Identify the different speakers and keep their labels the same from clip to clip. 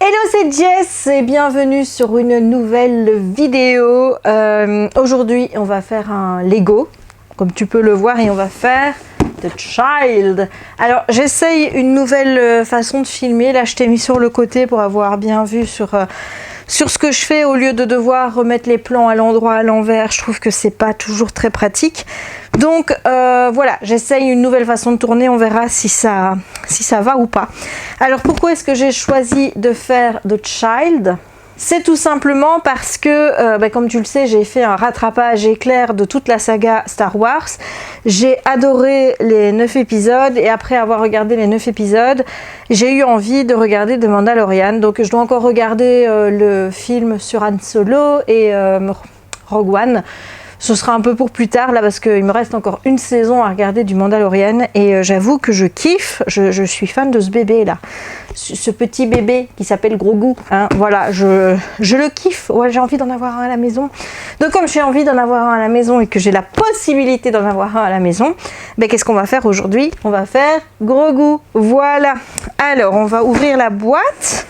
Speaker 1: Hello, c'est Jess et bienvenue sur une nouvelle vidéo. Aujourd'hui, on va faire un Lego, comme tu peux le voir, et on va faire The Child. Alors, j'essaye une nouvelle façon de filmer. Là, je t'ai mis sur le côté pour avoir bien vu sur ce que je fais, au lieu de devoir remettre les plans à l'endroit, à l'envers. Je trouve que c'est pas toujours très pratique. Donc voilà, j'essaye une nouvelle façon de tourner, on verra si ça va ou pas. Alors pourquoi est-ce que j'ai choisi de faire The Child? C'est tout simplement parce que, comme tu le sais, j'ai fait un rattrapage éclair de toute la saga Star Wars. J'ai adoré les 9 épisodes et après avoir regardé les 9 épisodes, j'ai eu envie de regarder The Mandalorian. Donc je dois encore regarder le film sur Han Solo et Rogue One. Ce sera un peu pour plus tard là parce qu'il me reste encore une saison à regarder du Mandalorian et j'avoue que je kiffe, je suis fan de ce bébé là, ce petit bébé qui s'appelle Grogu, hein, voilà, je le kiffe, ouais, j'ai envie d'en avoir un à la maison. Donc comme j'ai envie d'en avoir un à la maison et que j'ai la possibilité d'en avoir un à la maison, ben, qu'est-ce qu'on va faire aujourd'hui? On va faire Grogu, voilà. Alors on va ouvrir la boîte.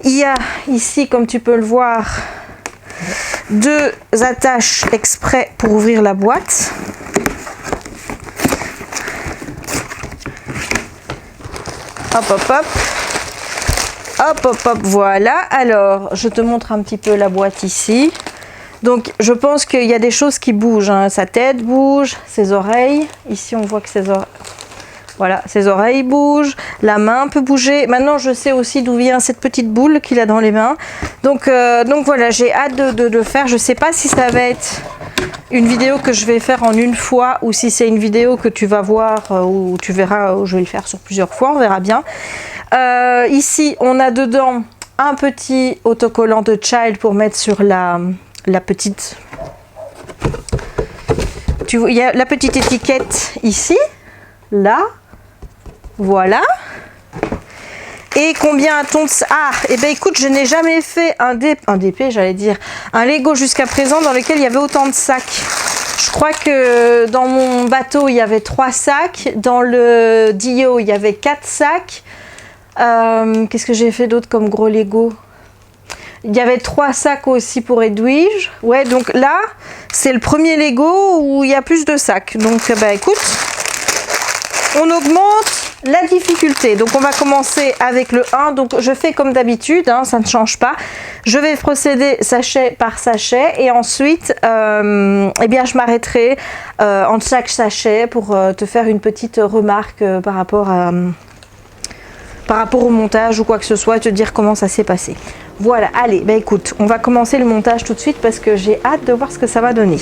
Speaker 1: Il y a ici, comme tu peux le voir, deux attaches exprès pour ouvrir la boîte. Hop, hop, hop. Hop, hop, hop, voilà. Alors, je te montre un petit peu la boîte ici. Donc, je pense qu'il y a des choses qui bougent, hein. Sa tête bouge, ses oreilles. Ici, on voit que ses oreilles... Voilà, ses oreilles bougent, la main peut bouger. Maintenant, je sais aussi d'où vient cette petite boule qu'il a dans les mains. Donc voilà, j'ai hâte de le faire. Je ne sais pas si ça va être une vidéo que je vais faire en une fois ou si c'est une vidéo que tu vas voir ou tu verras, où je vais le faire sur plusieurs fois, on verra bien. Ici, on a dedans un petit autocollant de Child pour mettre sur la petite... Il y a la petite étiquette ici, là. Voilà. Et combien a-t-on de ça? Ah, et ben écoute, je n'ai jamais fait un DP, j'allais dire, un Lego jusqu'à présent dans lequel il y avait autant de sacs. Je crois que dans mon bateau, il y avait 3 sacs. Dans le Dio, il y avait 4 sacs. Qu'est-ce que j'ai fait d'autre comme gros Lego? Il y avait 3 sacs aussi pour Edwige. Ouais, donc là, c'est le premier Lego où il y a plus de sacs. Donc, bah écoute, on augmente la difficulté. Donc on va commencer avec le 1. Donc je fais comme d'habitude, hein, ça ne change pas. Je vais procéder sachet par sachet et ensuite eh bien, je m'arrêterai entre chaque sachet pour te faire une petite remarque par rapport au montage ou quoi que ce soit, te dire comment ça s'est passé. Voilà, allez, bah écoute, on va commencer le montage tout de suite parce que j'ai hâte de voir ce que ça va donner.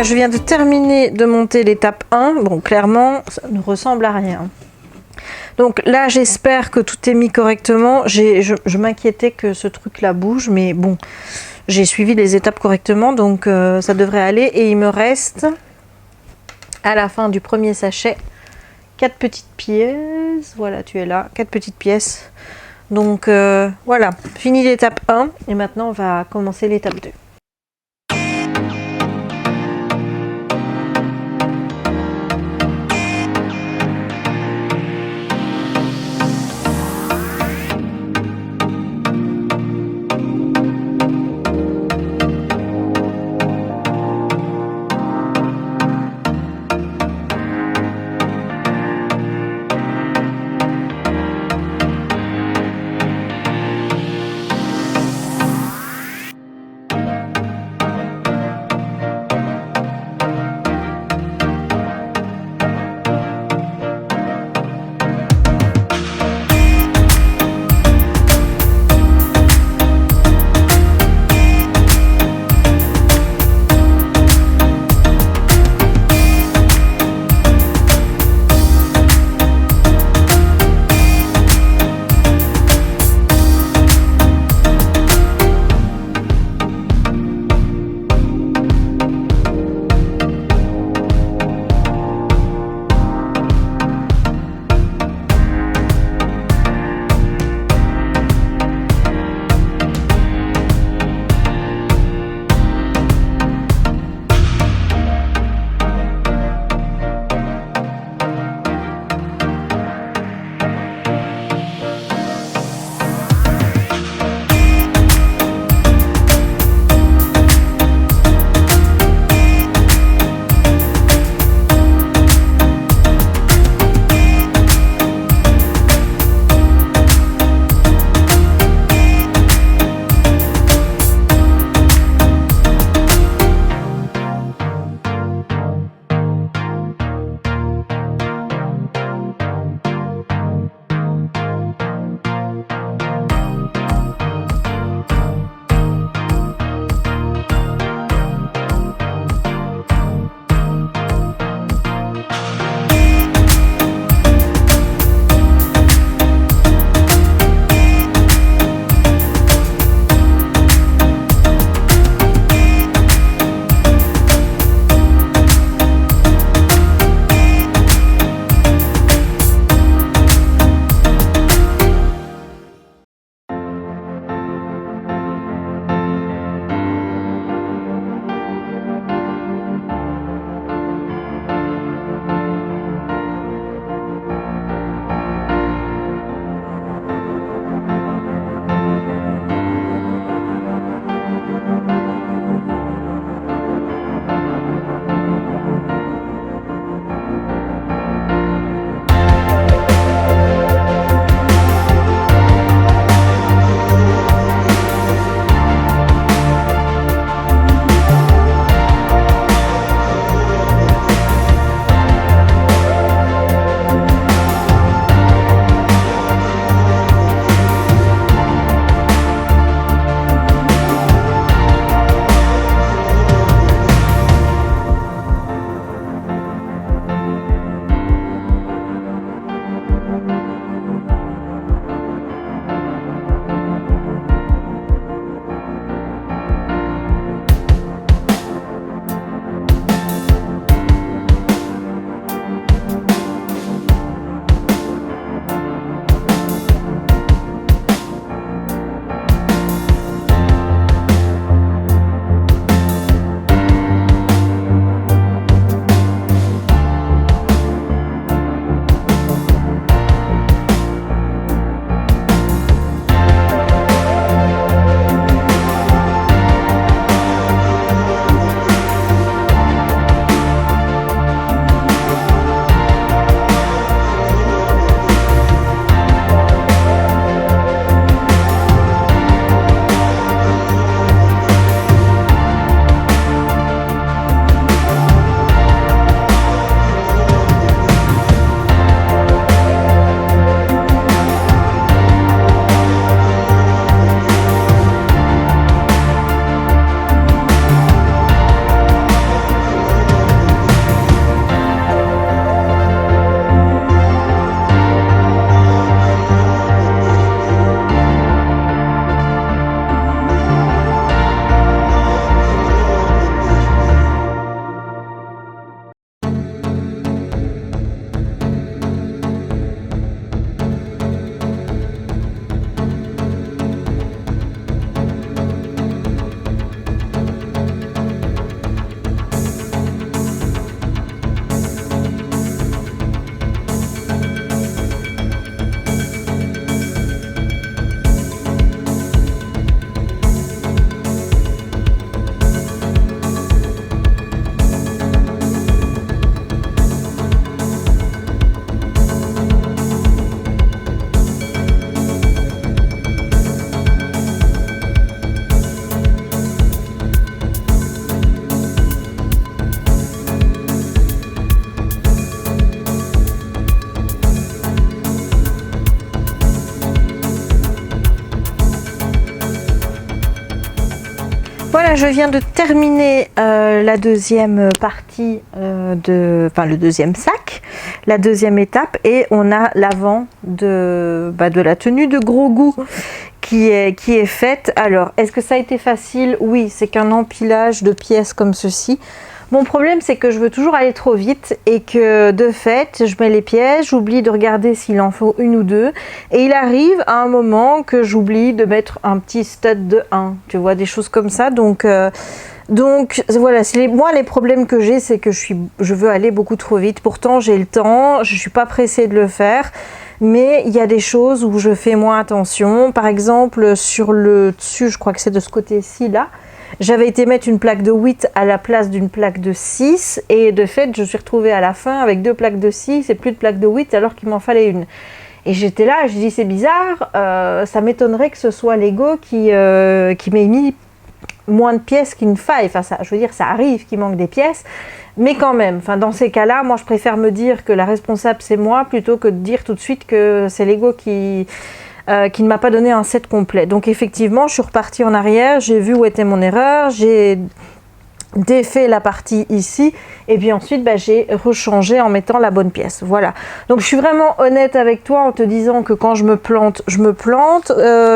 Speaker 1: là, je viens de terminer de monter l'étape 1. Bon, clairement, ça ne ressemble à rien. Donc là, j'espère que tout est mis correctement. Je m'inquiétais que ce truc-là bouge, mais bon, j'ai suivi les étapes correctement, donc ça devrait aller. Et il me reste, à la fin du premier sachet, 4 petites pièces. Voilà, tu es là, 4 petites pièces. Donc voilà, fini l'étape 1 et maintenant on va commencer l'étape 2. Voilà, je viens de terminer la deuxième partie, le deuxième sac, la deuxième étape, et on a l'avant de la tenue de gros goût qui est faite. Alors, est-ce que ça a été facile? Oui, c'est qu'un empilage de pièces comme ceci. Mon problème, c'est que je veux toujours aller trop vite et que de fait, je mets les pièces, j'oublie de regarder s'il en faut une ou deux. Et il arrive à un moment que j'oublie de mettre un petit stud de 1, tu vois, des choses comme ça. Donc voilà, moi les problèmes que j'ai, c'est que je veux aller beaucoup trop vite. Pourtant, j'ai le temps, je ne suis pas pressée de le faire. Mais il y a des choses où je fais moins attention. Par exemple, sur le dessus, je crois que c'est de ce côté-ci là, j'avais été mettre une plaque de 8 à la place d'une plaque de 6 et de fait je suis retrouvée à la fin avec 2 plaques de 6 et plus de plaques de 8 alors qu'il m'en fallait une. Et j'étais là, je dis c'est bizarre, ça m'étonnerait que ce soit Lego qui m'ait mis moins de pièces qu'il ne faille. Enfin, ça, je veux dire, ça arrive qu'il manque des pièces, mais quand même, enfin, dans ces cas-là, moi je préfère me dire que la responsable c'est moi plutôt que de dire tout de suite que c'est Lego qui ne m'a pas donné un set complet. Donc effectivement, je suis repartie en arrière, j'ai vu où était mon erreur, j'ai défait la partie ici et puis ensuite j'ai rechangé en mettant la bonne pièce. Voilà. Donc je suis vraiment honnête avec toi en te disant que quand je me plante, je me plante.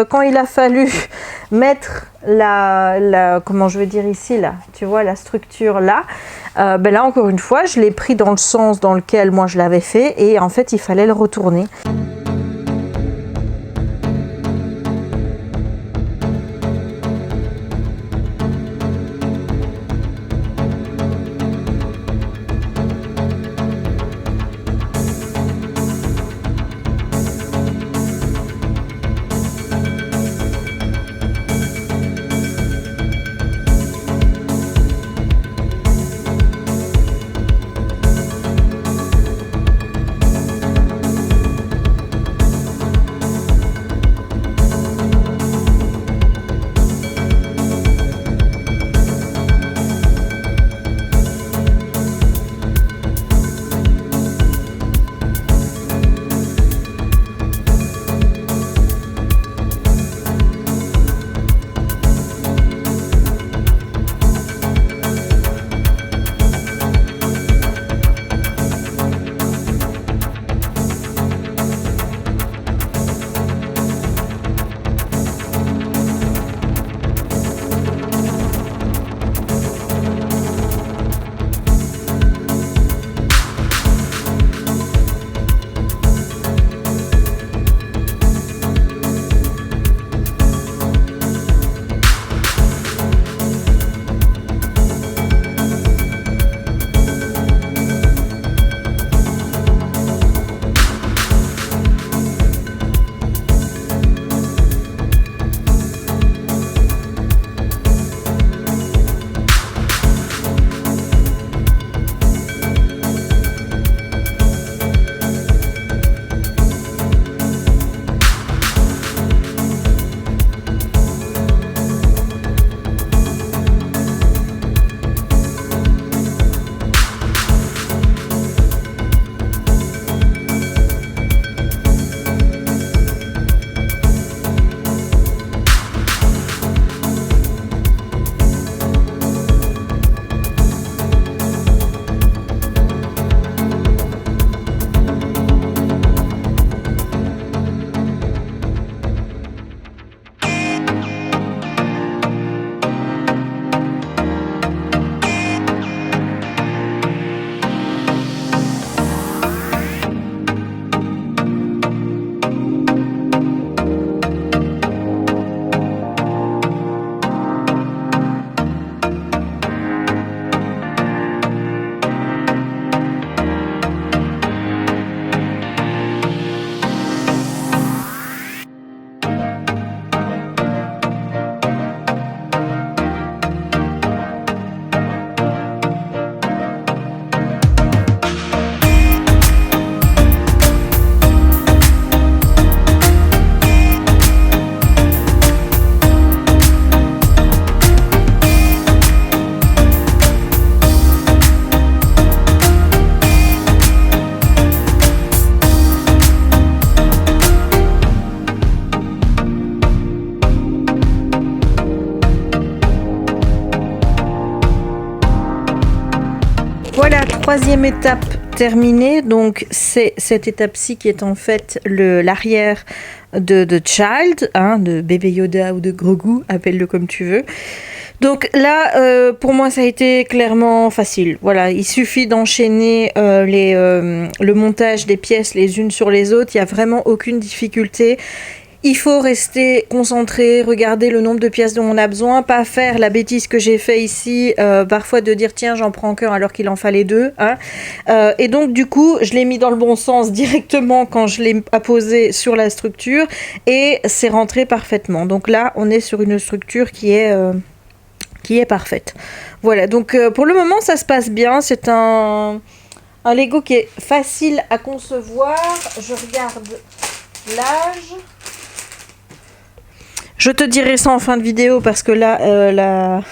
Speaker 1: Quand il a fallu mettre comment je veux dire ici là, tu vois la structure là, là encore une fois, je l'ai pris dans le sens dans lequel moi je l'avais fait et en fait il fallait le retourner. Voilà, troisième étape terminée. Donc c'est cette étape-ci qui est en fait l'arrière de Child, hein, de bébé Yoda ou de Grogu, appelle-le comme tu veux. Donc là, pour moi, ça a été clairement facile. Voilà, il suffit d'enchaîner le montage des pièces les unes sur les autres. Il n'y a vraiment aucune difficulté. Il faut rester concentré, regarder le nombre de pièces dont on a besoin, pas faire la bêtise que j'ai fait ici, parfois de dire tiens j'en prends qu'un alors qu'il en fallait deux. Hein. Et donc du coup je l'ai mis dans le bon sens directement quand je l'ai apposé sur la structure et c'est rentré parfaitement. Donc là on est sur une structure qui est parfaite. Voilà, donc pour le moment ça se passe bien, c'est un Lego qui est facile à concevoir. Je regarde l'âge. Je te dirai ça en fin de vidéo parce que là,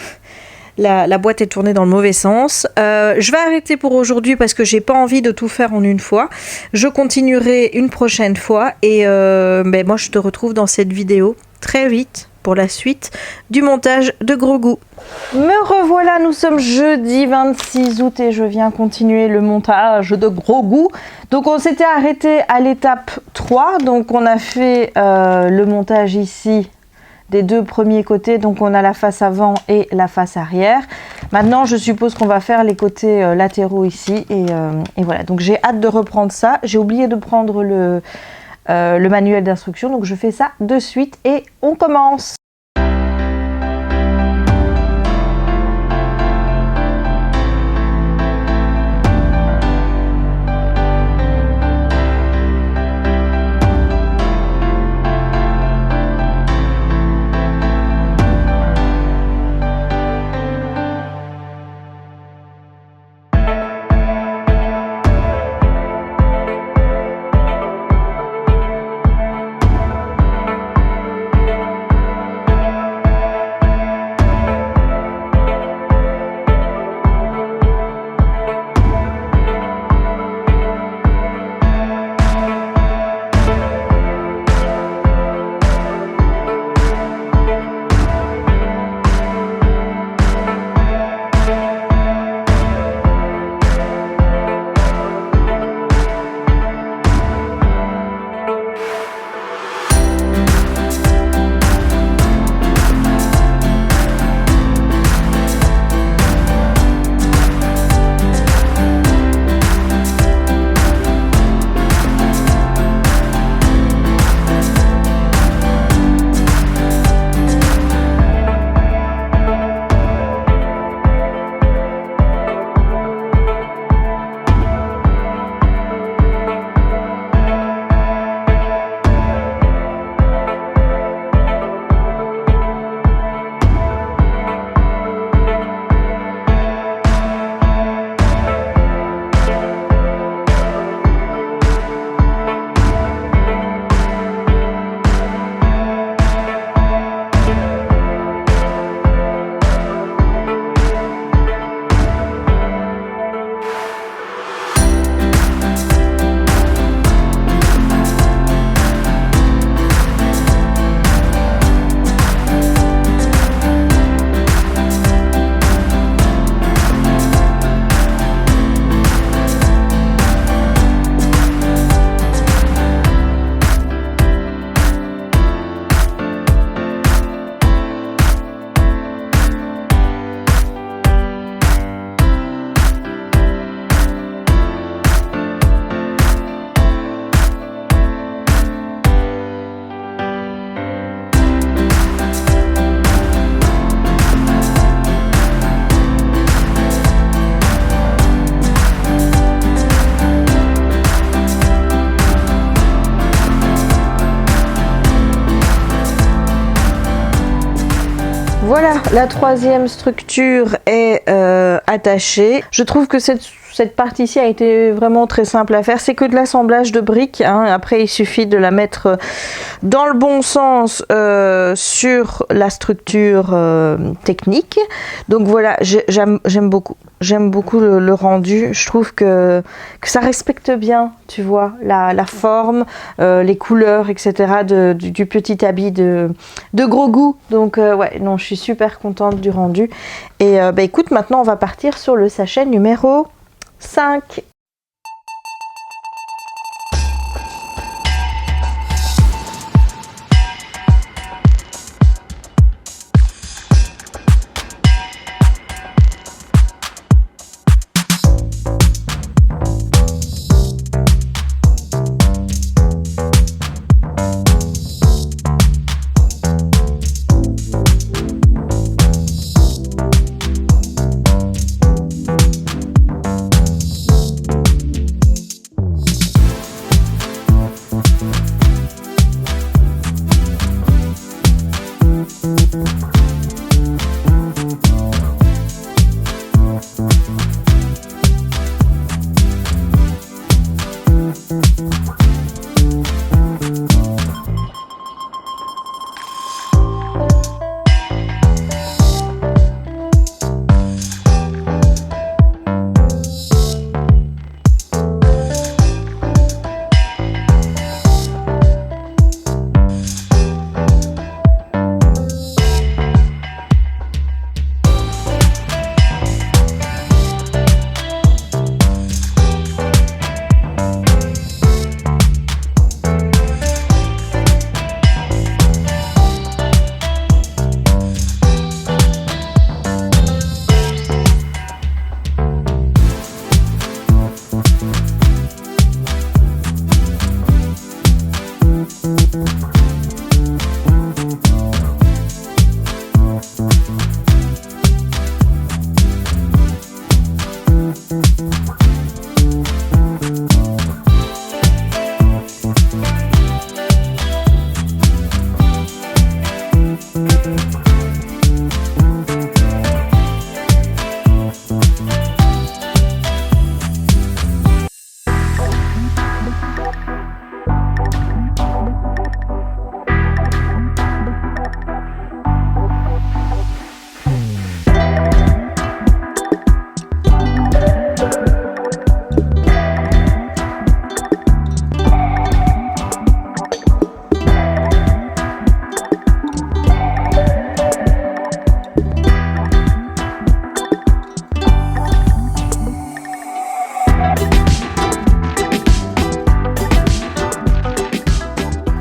Speaker 1: la boîte est tournée dans le mauvais sens. Je vais arrêter pour aujourd'hui parce que j'ai pas envie de tout faire en une fois. Je continuerai une prochaine fois et moi je te retrouve dans cette vidéo très vite pour la suite du montage de Grogu. Me revoilà, nous sommes jeudi 26 août et je viens continuer le montage de Grogu. Donc on s'était arrêté à l'étape 3, donc on a fait le montage ici des deux premiers côtés, donc on a la face avant et la face arrière. Maintenant je suppose qu'on va faire les côtés latéraux ici et voilà, donc j'ai hâte de reprendre ça. J'ai oublié de prendre le manuel d'instruction, donc je fais ça de suite et on commence. Voilà, la troisième structure est attachée. Je trouve que cette partie-ci a été vraiment très simple à faire. C'est que de l'assemblage de briques. Hein. Après, il suffit de la mettre dans le bon sens sur la structure technique. Donc voilà, j'aime beaucoup. J'aime beaucoup le rendu. Je trouve que ça respecte bien, tu vois, la forme, les couleurs, etc. du petit habit de Grogu. Donc ouais, non, je suis super contente du rendu. Et écoute, maintenant on va partir sur le sachet numéro 5.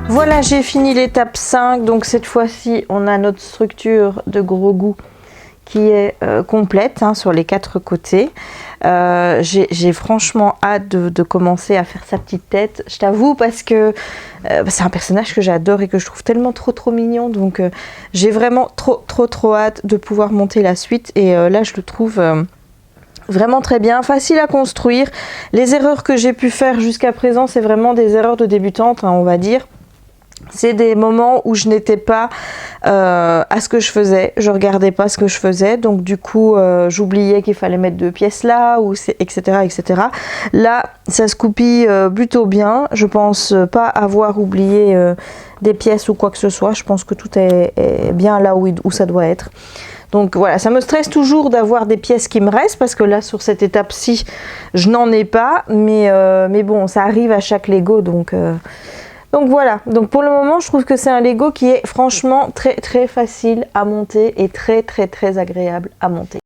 Speaker 1: Voilà, j'ai fini l'étape 5, donc cette fois-ci on a notre structure de gros goût qui est complète hein, sur les 4 côtés. J'ai franchement hâte de commencer à faire sa petite tête, je t'avoue, parce que c'est un personnage que j'adore et que je trouve tellement trop mignon, donc j'ai vraiment trop hâte de pouvoir monter la suite, et là je le trouve vraiment très bien, facile à construire. Les erreurs que j'ai pu faire jusqu'à présent, c'est vraiment des erreurs de débutante, hein, on va dire. C'est des moments où je n'étais pas à ce que je faisais, je regardais pas ce que je faisais, donc du coup j'oubliais qu'il fallait mettre 2 pièces là, ou etc. Là ça se goupille plutôt bien, je pense pas avoir oublié des pièces ou quoi que ce soit, je pense que tout est bien là où ça doit être. Donc voilà, ça me stresse toujours d'avoir des pièces qui me restent, parce que là sur cette étape-ci je n'en ai pas, mais bon, ça arrive à chaque Lego, donc voilà, donc pour le moment je trouve que c'est un Lego qui est franchement très facile à monter et très agréable à monter.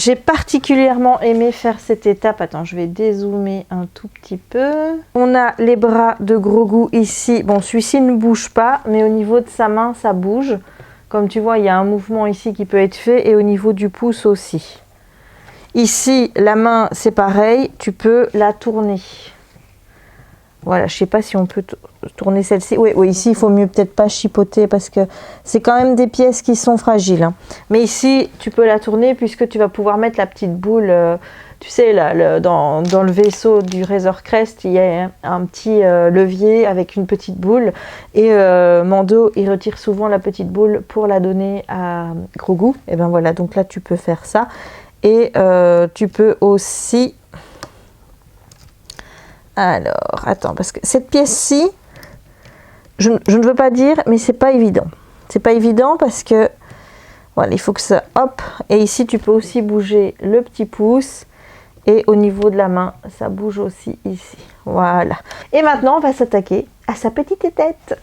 Speaker 1: j'ai particulièrement aimé faire cette étape. Attends, je vais dézoomer un tout petit peu. On a les bras de Grogu ici. Bon, celui-ci ne bouge pas, mais au niveau de sa main, ça bouge. Comme tu vois, il y a un mouvement ici qui peut être fait et au niveau du pouce aussi. Ici, la main, c'est pareil. Tu peux la tourner. Voilà, je sais pas si on peut tourner celle-ci. Oui, oui, ici, il faut mieux peut-être pas chipoter parce que c'est quand même des pièces qui sont fragiles. Hein. Mais ici, tu peux la tourner puisque tu vas pouvoir mettre la petite boule. Tu sais, là, dans le vaisseau du Razor Crest, il y a un petit levier avec une petite boule. Et Mando, il retire souvent la petite boule pour la donner à Grogu. Et ben voilà, donc là, tu peux faire ça. Et tu peux aussi... Alors, attends, parce que cette pièce-ci, je ne veux pas dire, mais c'est pas évident. C'est pas évident parce que, voilà, il faut que ça, hop, et ici tu peux aussi bouger le petit pouce, et au niveau de la main, ça bouge aussi ici. Voilà. Et maintenant, on va s'attaquer à sa petite tête.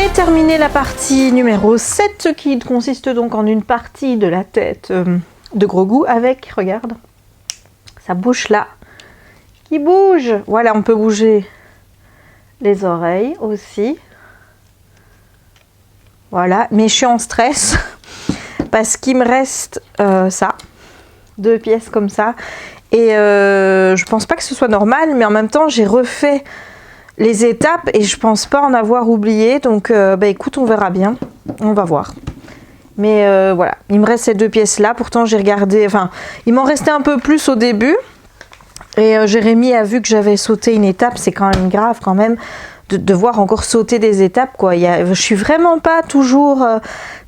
Speaker 1: J'ai terminé la partie numéro 7 qui consiste donc en une partie de la tête de Gros Goût avec, regarde, sa bouche là qui bouge. Voilà, on peut bouger les oreilles aussi. Voilà, mais je suis en stress parce qu'il me reste ça, 2 pièces comme ça. Et je pense pas que ce soit normal, mais en même temps, j'ai refait les étapes et je pense pas en avoir oublié. Donc, bah écoute, on verra bien. On va voir. Mais voilà, il me reste ces 2 pièces là. Pourtant, j'ai regardé, enfin, il m'en restait un peu plus au début. Et Jérémy a vu que j'avais sauté une étape. C'est quand même grave quand même de devoir encore sauter des étapes, quoi. Je suis vraiment pas toujours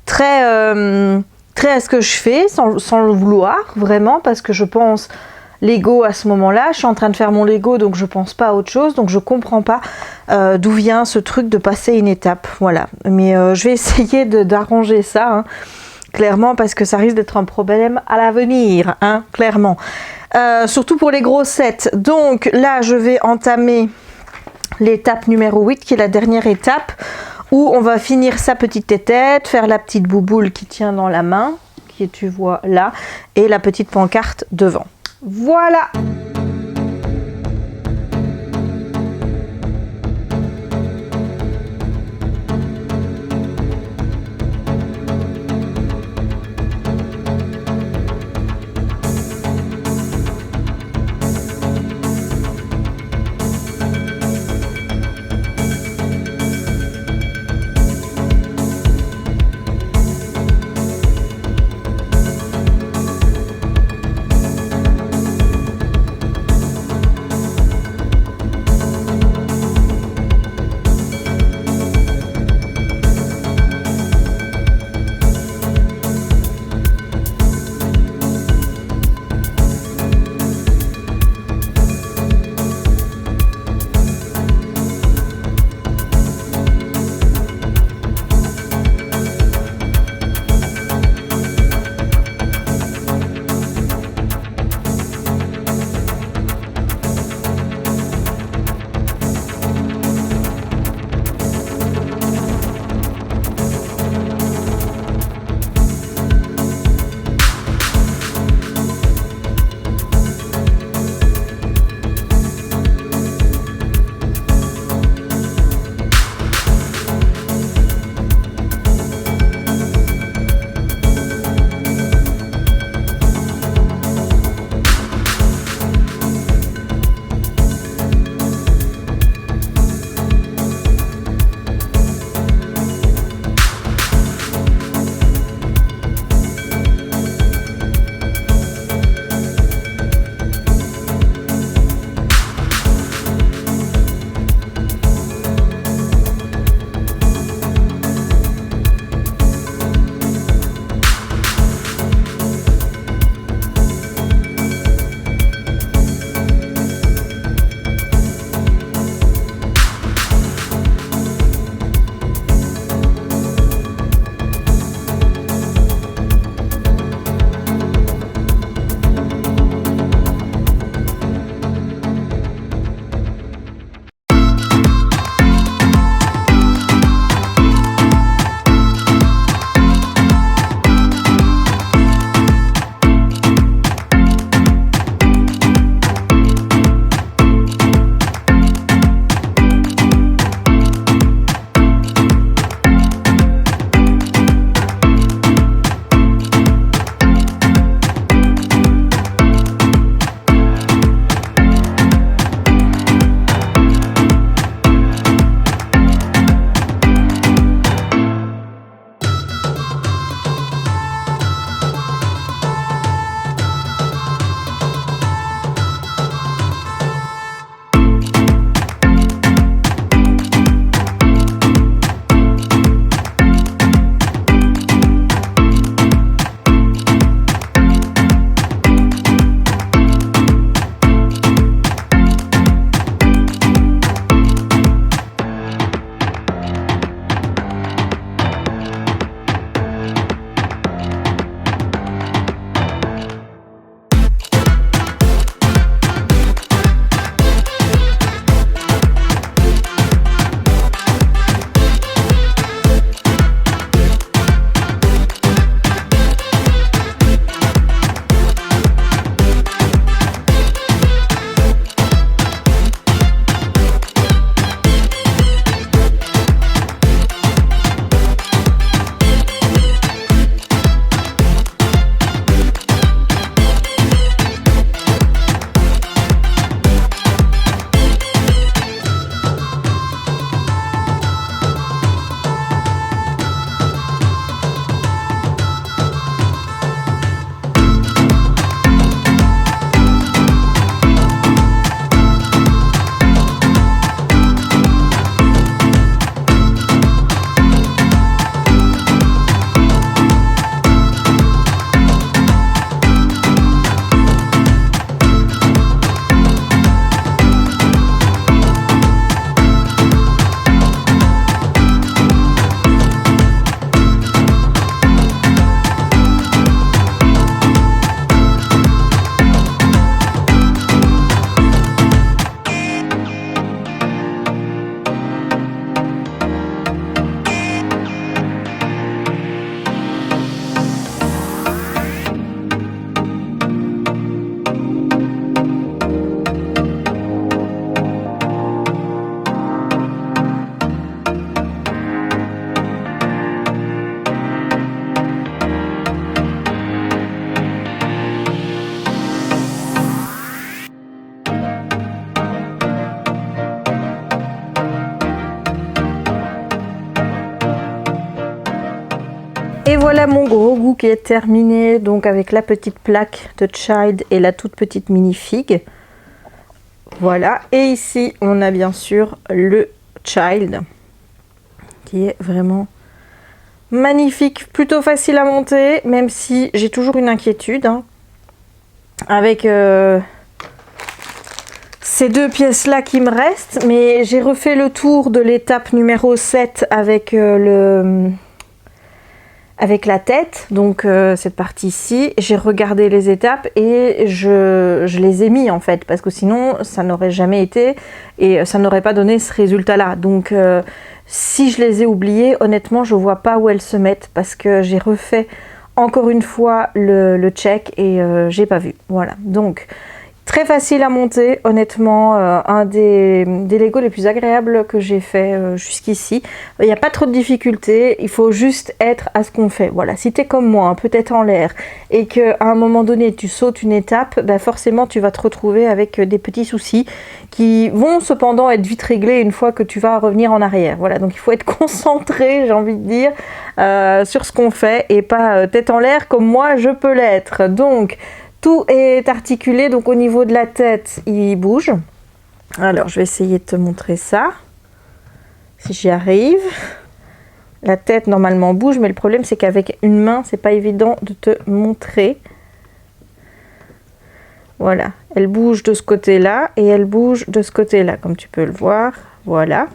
Speaker 1: très à ce que je fais, sans le vouloir, vraiment, parce que je pense Lego à ce moment-là. Je suis en train de faire mon Lego, donc je pense pas à autre chose, donc je comprends pas d'où vient ce truc de passer une étape. Voilà. Mais je vais essayer d'arranger ça, hein, clairement, parce que ça risque d'être un problème à l'avenir, hein, clairement. Surtout pour les grossettes. Donc là, je vais entamer l'étape numéro 8 qui est la dernière étape où on va finir sa petite tête, faire la petite bouboule qui tient dans la main, qui tu vois là, et la petite pancarte devant. Voilà! Et voilà mon gros goût qui est terminé, donc avec la petite plaque de Child et la toute petite mini figue. Voilà, et ici on a bien sûr le Child qui est vraiment magnifique, plutôt facile à monter, même si j'ai toujours une inquiétude hein, avec ces deux pièces là qui me restent, mais j'ai refait le tour de l'étape numéro 7 avec avec la tête, donc cette partie ici, j'ai regardé les étapes et je les ai mis en fait, parce que sinon ça n'aurait jamais été et ça n'aurait pas donné ce résultat là. Donc si je les ai oubliées, honnêtement je vois pas où elles se mettent, parce que j'ai refait encore une fois le check et j'ai pas vu. Voilà, donc très facile à monter, honnêtement, un des Lego les plus agréables que j'ai fait jusqu'ici. Il n'y a pas trop de difficultés, il faut juste être à ce qu'on fait. Voilà, si tu es comme moi, peut-être en l'air, et qu'à un moment donné tu sautes une étape, ben forcément tu vas te retrouver avec des petits soucis qui vont cependant être vite réglés une fois que tu vas revenir en arrière. Voilà, donc il faut être concentré, j'ai envie de dire, sur ce qu'on fait et pas tête en l'air comme moi je peux l'être. Donc tout est articulé, donc au niveau de la tête, il bouge. Alors, je vais essayer de te montrer ça, si j'y arrive. La tête, normalement, bouge, mais le problème, c'est qu'avec une main, c'est pas évident de te montrer. Voilà, elle bouge de ce côté-là et elle bouge de ce côté-là, comme tu peux le voir. Voilà.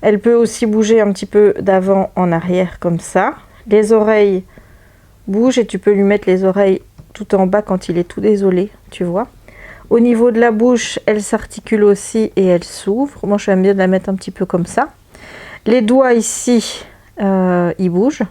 Speaker 1: Elle peut aussi bouger un petit peu d'avant en arrière, comme ça. Les oreilles bougent et tu peux lui mettre les oreilles tout en bas quand il est tout désolé, tu vois. Au niveau de la bouche, elle s'articule aussi et elle s'ouvre. Moi, j'aime bien de la mettre un petit peu comme ça. Les doigts ici, ils bougent.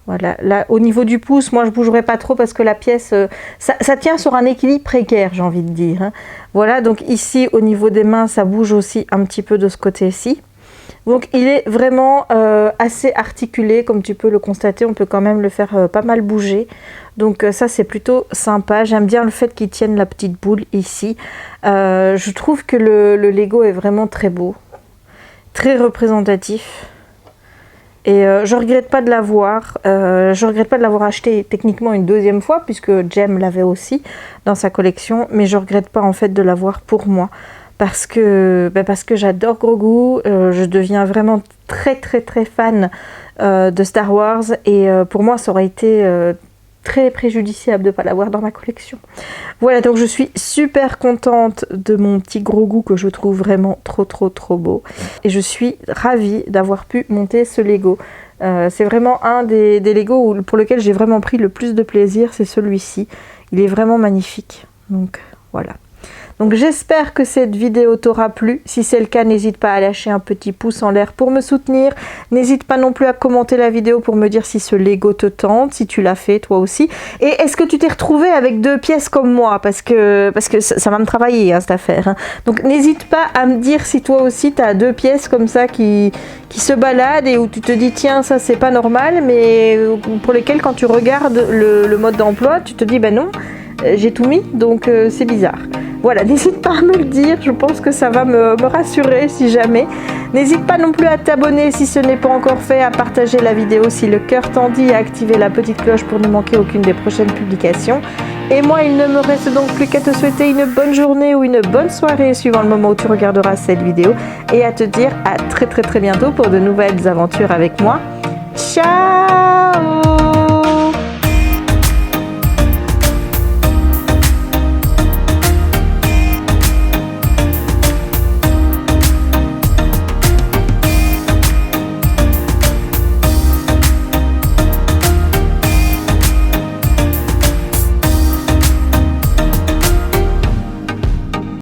Speaker 1: Voilà, là, au niveau du pouce, moi, je ne bougerai pas trop parce que la pièce, ça tient sur un équilibre précaire, j'ai envie de dire. Hein. Voilà, donc ici, au niveau des mains, ça bouge aussi un petit peu de ce côté-ci. Donc il est vraiment assez articulé, comme tu peux le constater, on peut quand même le faire pas mal bouger. Donc ça c'est plutôt sympa, j'aime bien le fait qu'il tienne la petite boule ici. Je trouve que le Lego est vraiment très beau, très représentatif. Et je regrette pas de l'avoir, je regrette pas de l'avoir acheté techniquement une deuxième fois, puisque Jem l'avait aussi dans sa collection, mais je regrette pas en fait de l'avoir pour moi. Parce que j'adore Grogu, je deviens vraiment très fan de Star Wars et pour moi ça aurait été très préjudiciable de ne pas l'avoir dans ma collection. Voilà, donc je suis super contente de mon petit Grogu que je trouve vraiment trop beau et je suis ravie d'avoir pu monter ce Lego. C'est vraiment un des Lego pour lequel j'ai vraiment pris le plus de plaisir, c'est celui-ci. Il est vraiment magnifique, donc voilà. Donc j'espère que cette vidéo t'aura plu. Si c'est le cas, n'hésite pas à lâcher un petit pouce en l'air pour me soutenir. N'hésite pas non plus à commenter la vidéo pour me dire si ce Lego te tente, si tu l'as fait toi aussi. Et est-ce que tu t'es retrouvé avec deux pièces comme moi? Parce que ça va me travailler hein, cette affaire. Hein. Donc n'hésite pas à me dire si toi aussi tu as deux pièces comme ça qui se baladent et où tu te dis tiens ça c'est pas normal, mais pour lesquelles quand tu regardes le mode d'emploi, tu te dis ben non, j'ai tout mis donc c'est bizarre. Voilà, n'hésite pas à me le dire, je pense que ça va me rassurer si jamais. N'hésite pas non plus à t'abonner si ce n'est pas encore fait, à partager la vidéo si le cœur t'en dit, à activer la petite cloche pour ne manquer aucune des prochaines publications. Et moi, il ne me reste donc plus qu'à te souhaiter une bonne journée ou une bonne soirée suivant le moment où tu regarderas cette vidéo et à te dire à très bientôt pour de nouvelles aventures avec moi. Ciao!